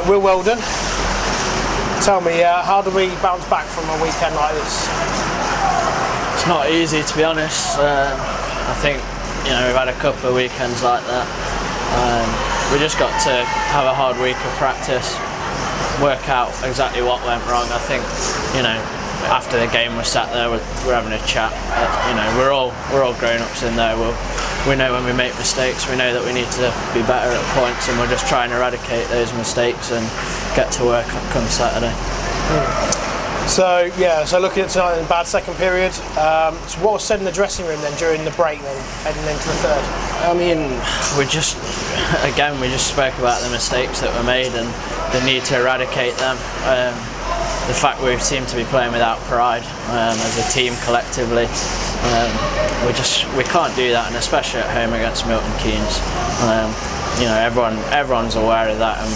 Will Weldon. Tell me, how do we bounce back from a weekend like this? It's not easy, to be honest. I think we've had a couple of weekends like that. We just got to have a hard week of practice, work out exactly what went wrong. I think after the game we're sat there, we're having a chat. We're all grown-ups in there. We know when we make mistakes, we know that we need to be better at points, and we're just trying to eradicate those mistakes and get to work come Saturday. So looking at tonight in a bad second period, so what was said in the dressing room then during the break then, heading into the third? I mean, we just spoke about the mistakes that were made and the need to eradicate them. The fact we seem to be playing without pride as a team collectively. We can't do that, and especially at home against Milton Keynes. Everyone's aware of that, and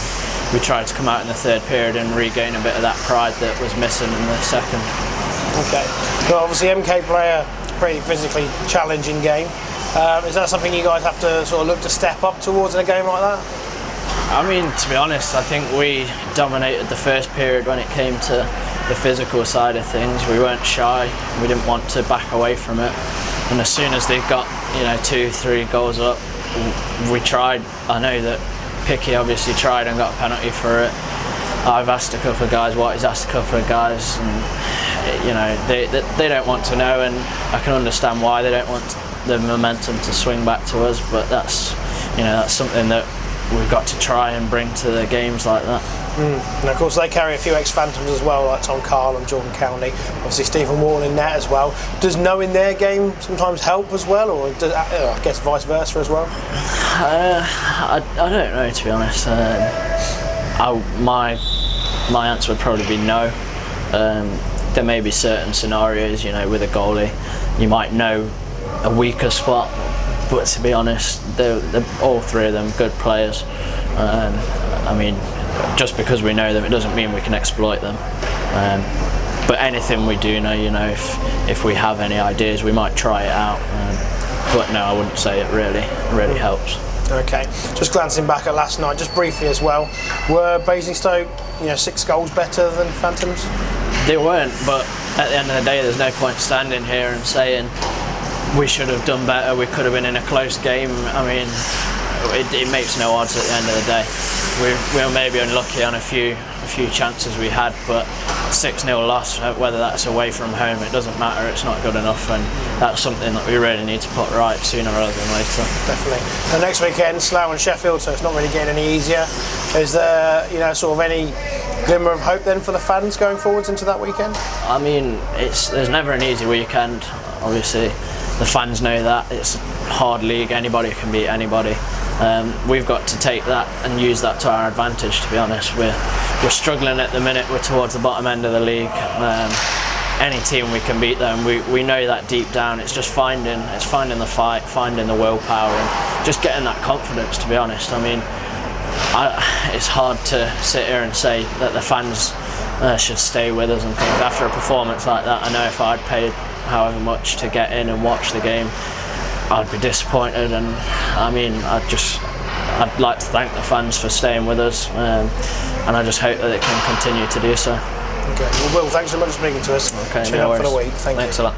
we tried to come out in the third period and regain a bit of that pride that was missing in the second. Okay. Well, obviously MK play a pretty physically challenging game. Is that something you guys have to sort of look to step up towards in a game like that? I mean, to be honest, I think we dominated the first period when it came to the physical side of things. We weren't shy. We didn't want to back away from it. And as soon as they got 2-3 goals up, we tried. I know that Picky obviously tried and got a penalty for it. I've asked a couple of guys, Whitey's asked a couple of guys, and they don't want to know, and I can understand why they don't want the momentum to swing back to us. But that's something that we've got to try and bring to the games like that. And of course they carry a few ex-Phantoms as well, like Tom Carl and Jordan Cowney, obviously Stephen Warren in net as well. Does knowing their game sometimes help as well, or does, I guess vice versa as well? I don't know, to be honest. My answer would probably be no. There may be certain scenarios, with a goalie, you might know a weaker spot, but to be honest, they're all three of them good players. I mean, just because we know them, it doesn't mean we can exploit them. But anything we do know, if we have any ideas, we might try it out. But no, I wouldn't say it really helps. Okay, just glancing back at last night, just briefly as well, were Basingstoke, 6 goals better than Phantoms? They weren't, but at the end of the day, there's no point standing here and saying we should have done better, we could have been in a close game. I mean, it makes no odds at the end of the day. We were maybe unlucky on a few chances we had, but 6-0 loss, whether that's away from home, it doesn't matter, it's not good enough, and that's something that we really need to put right sooner rather than later. Definitely. The next weekend, Slough and Sheffield, so it's not really getting any easier. Is there sort of any glimmer of hope then for the fans going forwards into that weekend? I mean, there's never an easy weekend, obviously. The fans know that. It's a hard league, anybody can beat anybody. We've got to take that and use that to our advantage, to be honest. We're struggling at the minute, we're towards the bottom end of the league. Any team we can beat them, we know that deep down. It's just finding the fight, finding the willpower, and just getting that confidence, to be honest. I mean, it's hard to sit here and say that the fans should stay with us and things. After a performance like that, I know if I'd paid however much to get in and watch the game, I'd be disappointed. And I mean, I'd like to thank the fans for staying with us, and I just hope that they can continue to do so. Okay, well, Will, thanks so much for speaking to us. Okay, Tune up for the week. Thanks a lot.